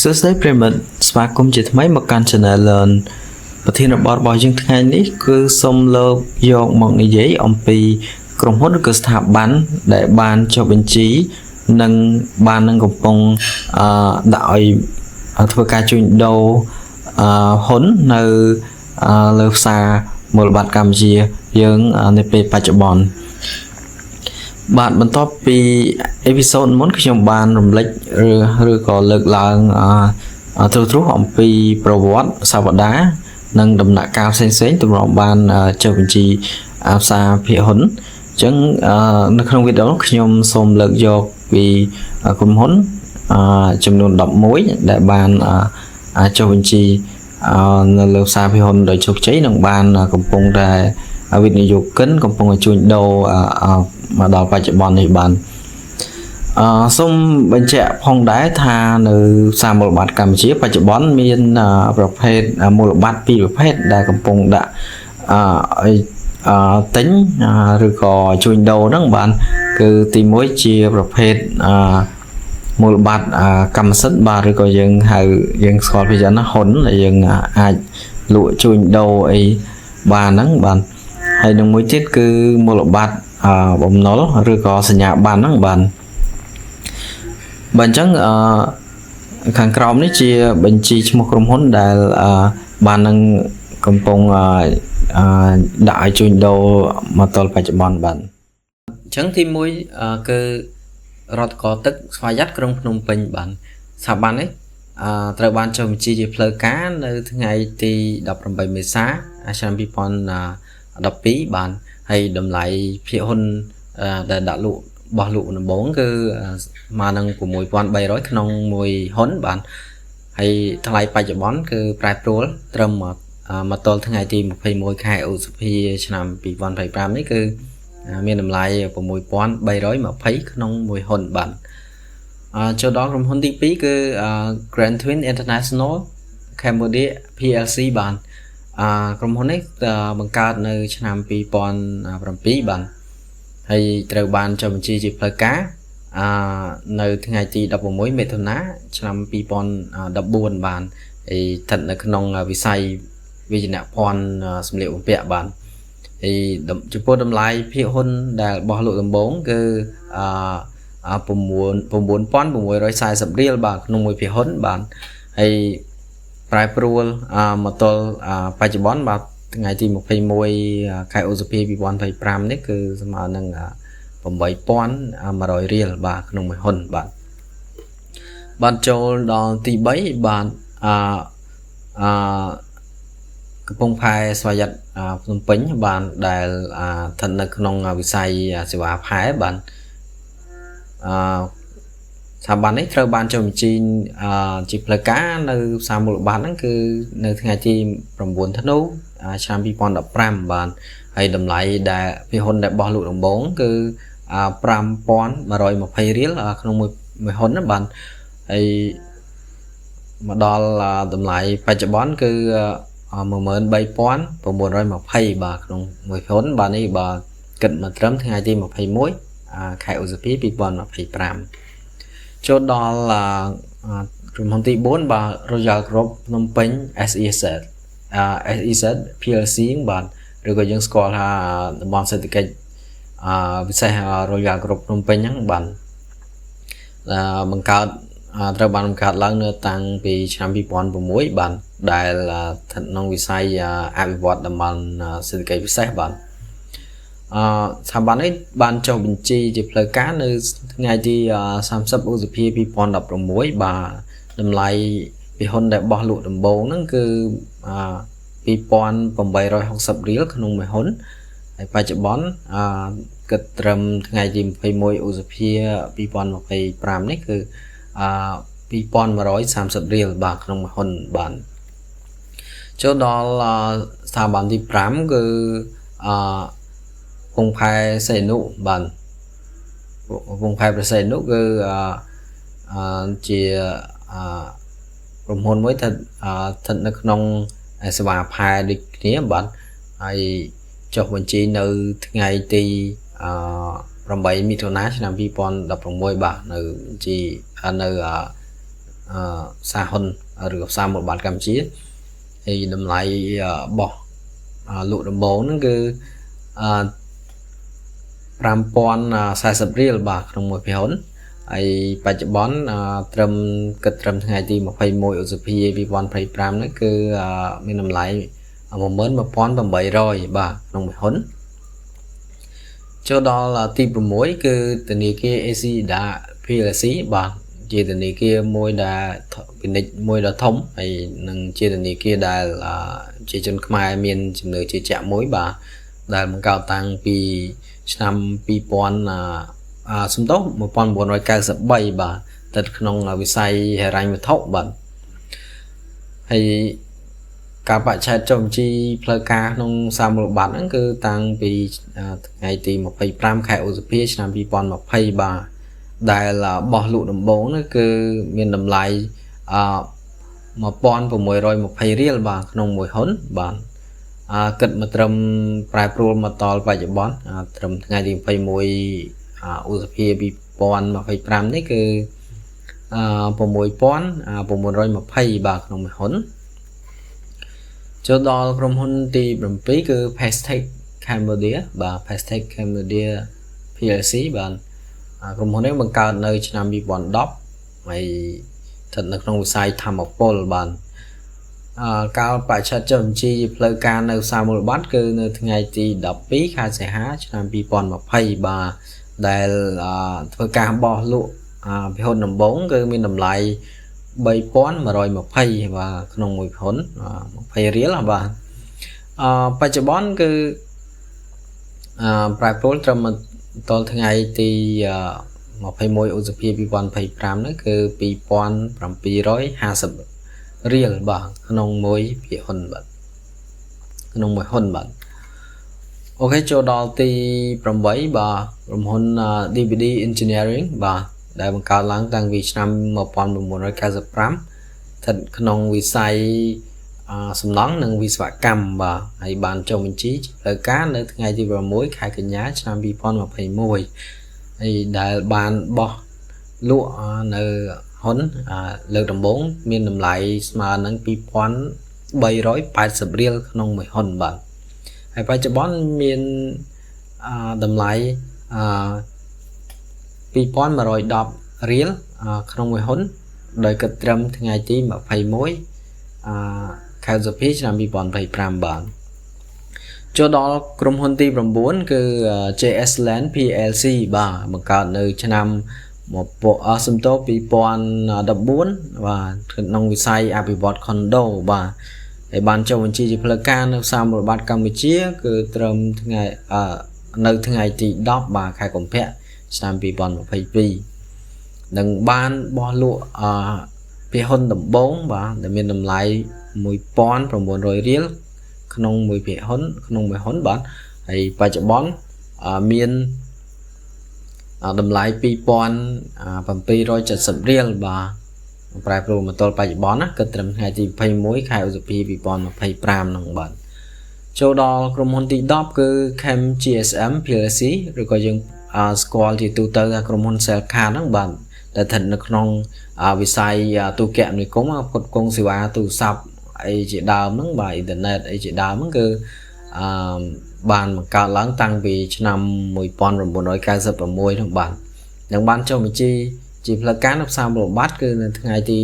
សួស្តីប្រិយមិត្តស្វាគមន៍ជាថ្មីមកកាន់ Channel Learn ប្រធានបទរបស់យើងថ្ងៃនេះគឺសូមលើកយកមកនិយាយអំពីក្រុមហ៊ុនឬក៏ស្ថាប័នដែលបានចុះបញ្ជីនិងបាននឹងកំពុងដាក់ឲ្យធ្វើការជួញដូរហ៊ុននៅលើផ្សារមូលបត្រកម្ពុជាយើងនៅពេលបច្ចុប្បន្នបាទបន្ទាប់ពីអេពីសូតមុនខ្ញុំបានរំលេចឬក៏លើកឡើងទ្រុសអំពីប្រវត្តិសាវតានិងដំណាក់កាលផ្សេងៗទម្រាំបានចុះបញ្ជីផ្សារភាគហ៊ុនអញ្ចឹងនៅក្នុងវីដេអូខ្ញុំសូមលើកយកពីក្រុមហ៊ុនចំនួន11ដែលបានចុះបញ្ជីនៅលើផ្សារភាគហ៊ុនដោយជោគជ័យនិងបានកំពុងតែវិនិយោគិនកំពុងជួញដូរមកដល់បច្ចុប្បន្ននេះបានសូមបញ្ជាក់ផងដែរថានៅផ្សារមូលបត្រកម្ពុជាបច្ចុប្បន្នមានប្រភេទមូលបត្រពីរប្រភេទដែលកំពុងដាក់ទិញឬក៏ជួញដូរហ្នឹងបានគឺទី1ជាប្រភេទមូលបត្រកម្មសិទ្ធិបាទឬក៏យើងស្គាល់ពីយ៉ាងណាហ៊ុនដែលយើងអាចលក់ជួញដូរអីបានហ្នឹងបាទហើយនឹងមួយទៀតគឺមូលបត្របំណុលឬក៏សញ្ញាបត្រហ្នឹងបាទអញ្ចឹងខាងក្រោមនេះជាបញ្ជីឈ្មោះក្រុមហ៊ុនដែលបាននឹងកំពុងដាក់ឲ្យជួញដូរមកទល់បច្ចុប្បន្នបាទអញ្ចឹងទី1គឺរដ្ឋកោទឹកស្វយ័តក្រុងភ្នំពេញបាទស្ថាប័ននេះត្រូវបានចុះបញ្ជីជាផ្លូវការនៅថ្ងៃទី18មេសាឆ្នាំ2012បាទហើយតម្លៃភាគហ៊ុនដែលដាក់លក់បោះលក់ដំបូងគឺស្មើនឹង 6,300 ក្នុងមួយហ៊ុនបាទហើយថ្លៃបច្ចុប្បន្នគឺប្រែប្រួលត្រឹមមកទល់ថ្ងៃទី21ខែឧសភាឆ្នាំ2025នេះគឺមានតម្លៃ 6,320 ក្នុងមួយហ៊ុនបាទចូលដល់ក្រុមហ៊ុនទី2គឺ Grand Twin International Cambodia PLC បាទក្រុមហ៊ុននេះបង្កើតនៅឆ្នាំ2007បាទហើយត្រូវបានចុះបញ្ជីជាផ្លូវការនៅថ្ងៃទី16មិថុនាឆ្នាំ2014បាទហើយស្ថិតនៅក្នុងវិស័យវិជ្ជាភ័ណ្ឌសម្លៀកបំពាក់បាទហើយចំពោះតម្លៃភាគហ៊ុនដែលបោះលក់ដំបូងគឺ9,640 រៀលបាទក្នុងមួយភាគហ៊ុនបាទហើយប្រែប្រួលមកទល់បច្ចុប្បន្នបាទថ្ងៃទី21ខែឧសភា2025នេះគឺស្មើនឹង 8,100 រៀលបាទក្នុងមួយហ៊ុនបាទចូលដល់ទី3បាទកំពង់ផែស្វយ័តភ្នំពេញបាទដែលស្ថិតនៅក្នុងវិស័យសេវាផែបាទស្ថាប័ននេះត្រូវបានចុះបញ្ជីជាផ្លូវការនៅផ្សារមូលបត្រហ្នឹងគឺនៅថ្ងៃទី9ធ្នូឆ្នាំ2015បាទហើយតម្លៃដែលភាគហ៊ុនដែលបោះលក់ដំបូងគឺ 5,120 រៀលក្នុងមួយហ៊ុនណាបាទហើយមកដល់តម្លៃបច្ចុប្បន្នគឺ 13,920 បាទក្នុងមួយហ៊ុនបាទនេះបាទគិតមកត្រឹមថ្ងៃទី21ខែឧសភា2025ចូលដល់ក្រុមហ៊ុនទី4បាទ Royal Group ភ្នំពេញ SEZ PLC បាទឬក៏យើងស្គាល់ថាតំបន់សេដ្ឋកិច្ចពិសេស Royal Group ភ្នំពេញហ្នឹងបាទត្រូវបានបង្កើតឡើងនៅតាំងពីឆ្នាំ2006បាទដែលស្ថិតក្នុងវិស័យអភិវឌ្ឍតំបន់សេដ្ឋកិច្ចពិសេសបាទស្ថាប័ននេះបានចុះបញ្ជីជាផ្លូវការនៅថ្ងៃទី30ឧសភា2016បាទតម្លៃភាគហ៊ុនដែលបោះលក់ដំបូងហ្នឹងគឺ 2,860 រៀលក្នុងមួយហ៊ុនហើយបច្ចុប្បន្នគិតត្រឹមថ្ងៃទី21ឧសភា2025នេះគឺ2,130 រៀលបាទក្នុងមួយហ៊ុនបាទចូលដល់ស្ថាប័នទី5គឺពងផែសេនុបាទពងផែប្រសេនុគឺជាក្រុមហ៊ុនមួយស្ថិតនៅក្នុងសេវាផែដូចគ្នាបាទហើយចុះបញ្ជីនៅថ្ងៃទី8មិថុនាឆ្នាំ2016បាទនៅបញ្ជីនៅ xa hôn rồi xa một bạn Campuchia thì đầm lại bỏ lụa đầm bố nó cứ pram pon sai sập riel bà trong một hôn ai bà chụp bón trầm cật trầm ngày thì một phẩy môi ở dưới phía vì bọn phẩy pram nó cứ mình nằm lại một mớn một pon bằng 7 rồi bà trong một hôn cho đó là tìm mối cứ từ này kia AC đã phi là xí bà chia từ này kia môi đã môi đã thống hay nâng chia từ này kia đã là chia chân mai miền chừng nữa chia chạm mối bà đã một cao tăng pi năm pi pon xung tốt một pon buồn rồi cao sập bay bà thật không là vì say hay ranh một thóc bẩn hay các bạn trai chồng chi plaka nông sao một bản cứ tăng vì ngày thì một phẩy pram khai ở phía nam pi pon một phẩy bà đây là bỏ lụ đầm bố nó cứ miền đầm lại một pon của mùi rồi một phẩy riel bà nông mùi hốn bản cật mà trầm prai pro mà to vài chục bón trầm ngày thì phẩy mùi ở phía pi pon một phẩy pram đấy cứ của mùi pon của mùi rồi một phẩy bà nông mùi hốn cho đó trong hôn thì bẩm phí cứ Pestech Cambodia và Pestech Cambodia PLC bạn trong hôn đấy bằng cao nơi cho nam bị bọn đọc mày thật là trong sai tham một pol bạn cao phải cho chồng chi plaka nơi sao một bát cứ nơi ngày thì đọc phí khai sẽ há cho nam bị bọn một phay bà đây là thôi ca bỏ lụa vì hôn nằm 4 cứ mình nằm lại 3 pon mà rồi một phay vàក្នុងមួយហុនmột phay riel បាទបច្ចុប្បន្នគឺប្រែប្រួលត្រឹមដល់ថ្ងៃទី21 ឧសភា 2025 នោះគឺ 2750 រៀលបាទក្នុងមួយភាគហ៊ុនបាទក្នុងមួយហ៊ុនបាទអូខេចូលដល់ទី8បាទក្រុមហ៊ុន DVD Engineering បាទដែលបង្កើតឡើងតាំងពីឆ្នាំ 1995 thật ក្នុងវិស័យសំណង់និងវិស្វកម្មបាទហើយបានចុះបញ្ជីលើការនៅថ្ងៃទី 6 ខែកញ្ញាឆ្នាំ 2021 ហើយដែលបានបោះលក់នៅហ៊ុនលើកដំបូងមានតម្លៃស្មើនឹង 2,380 រៀលក្នុងមួយហ៊ុនបាទហើយបច្ចុប្បន្នមានតម្លៃ2,110 រៀលក្នុងមួយហ៊ុនដោយគិតត្រឹមថ្ងៃទី 21 ខែឧសភាឆ្នាំ 2025 បាទចូលដល់ក្រុមហ៊ុនទី 9 គឺ JS Land PLC បាទបង្កើតនៅឆ្នាំសំទោ2014 បាទក្នុងវិស័យអភិវឌ្ឍ condo បាទហើយបានចុះបញ្ជីជាផ្លូវការនៅផ្សារមូលបត្រកម្ពុជាគឺត្រឹមថ្ងៃនៅថ្ងៃទី 10 បាទខែកុម្ភៈឆ្នាំ 2022 នឹងបានបោះលក់ភាគហ៊ុនដំបូងបាទដែលមានតម្លៃ 1,900 រៀលក្នុងមួយភាគហ៊ុនក្នុងមួយហ៊ុនបាទហើយបច្ចុប្បន្នមានតម្លៃ 2,770 រៀលបាទប្រែប្រួលមកទល់បច្ចុប្បន្នណាគឺត្រឹមថ្ងៃទី 21 ខែឧសភា 2025 នោះបាទចូលដល់ក្រុមហ៊ុនទី 10 គឺ Chem GSM PLC ឬក៏យើងស្គាល់ជាទូទៅថាក្រុមហ៊ុន Cellcard ហ្នឹងបាទដែលស្ថិតនៅក្នុងវិស័យទូរគមនាគមន៍ផ្គត់ផ្គង់សេវាទូរស័ព្ទអីជាដើមហ្នឹងបាទអ៊ីនធឺណិតអីជាដើមហ្នឹងគឺបានបង្កើតឡើងតាំងពីឆ្នាំ 1996 ហ្នឹងបាទនឹងបានចុះបញ្ជីជាផ្លូវការនៅផ្សារមូលបត្រគឺនៅថ្ងៃទី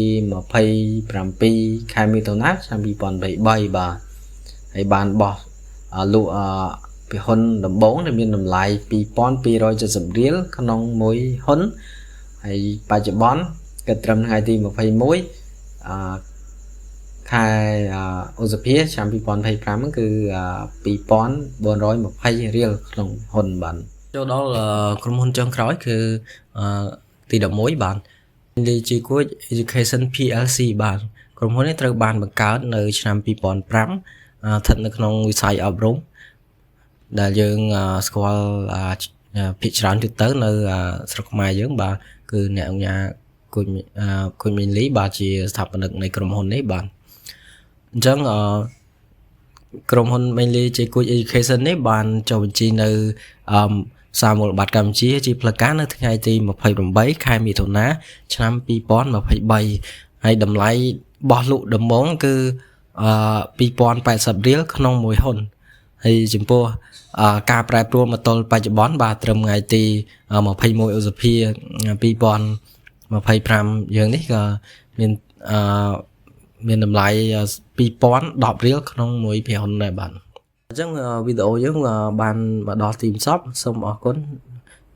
27 ខែមិថុនាឆ្នាំ 2023 បាទហើយបានបោះលក់ភាគហ៊ុនដំបូងដែលមានតម្លៃ 2,270 រៀលក្នុងមួយហ៊ុនហើយបច្ចុប្បន្នគឺត្រឹមថ្ងៃទី 21 ខែឧសភាឆ្នាំ 2025 ហ្នឹងគឺ 2,420 រៀលក្នុងហ៊ុនបាទចូលដល់ក្រុមហ៊ុនចុងក្រោយគឺទី 11 បាទ Liquid Education PLC បាទក្រុមហ៊ុននេះត្រូវបានបង្កើតនៅឆ្នាំ 2005 ស្ថិតនៅក្នុងវិស័យអប់រំដែលយើងស្គាល់ភាគច្រើនទៅនៅស្រុកខ្មែរយើងបាទគឺអ្នកអង្គការគុញមីនលីបាទជាស្ថាបនិកនៃក្រុមហ៊ុននេះបាទអញ្ចឹងក្រុមហ៊ុន Mainly Liquid Education នេះបានចុះបញ្ជីនៅសារមូលបត្រកម្ពុជាជាផ្លូវការនៅថ្ងៃទី 28 ខែមិថុនាឆ្នាំ 2023 hay đầm lấy bỏ lụ đầm món cứ pi pon 80 រៀលក្នុងមួយហ៊ុនហើយចំពោះការប្រែប្រួលមកទល់បច្ចុប្បន្នបាទត្រឹមថ្ងៃទី21ឧសភា2025យើងនេះក៏មានតម្លៃ2010រៀលក្នុងមួយភាគហ៊ុនដែរបាទអញ្ចឹងវីដេអូយើងបានមកដល់ទីបញ្ចប់សូមអរគុណ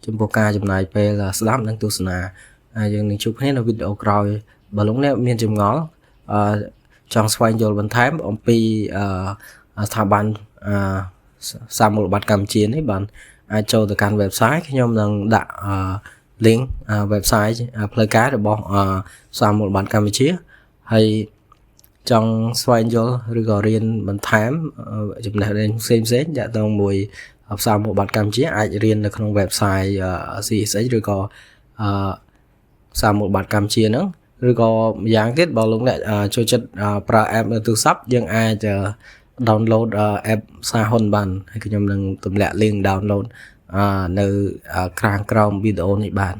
ចំពោះការចំណាយពេលស្ដាប់និងទស្សនាយើងនឹងជួបគ្នានៅវីដេអូក្រោយបើលោកអ្នកមានចម្ងល់ចង់ស្វែងយល់បន្ថែមអំពីស្ថាប័នសាមូលបត្រកម្ពុជានេះបានអាចចូលទៅកាន់ website ខ្ញុំនឹងដាក់ link website ផ្លូវការរបស់សាមូលបត្រកម្ពុជាហើយចង់ស្វែងយល់ឬក៏រៀនបន្ថែមចំណេះដឹងផ្សេងៗទាក់ទងមួយសាមូលបត្រកម្ពុជាអាចរៀននៅក្នុង website CSH ឬក៏សាមូលបត្រកម្ពុជាហ្នឹងឬក៏ម្យ៉ាងទៀតបើលោកអ្នកចូលចិត្តប្រើ app នៅទូរស័ព្ទយើងអាច download app សាហ៊ុនបានហើយខ្ញុំនឹងទម្លាក់ link download នៅខាងក្រោមវីដេអូនេះបាន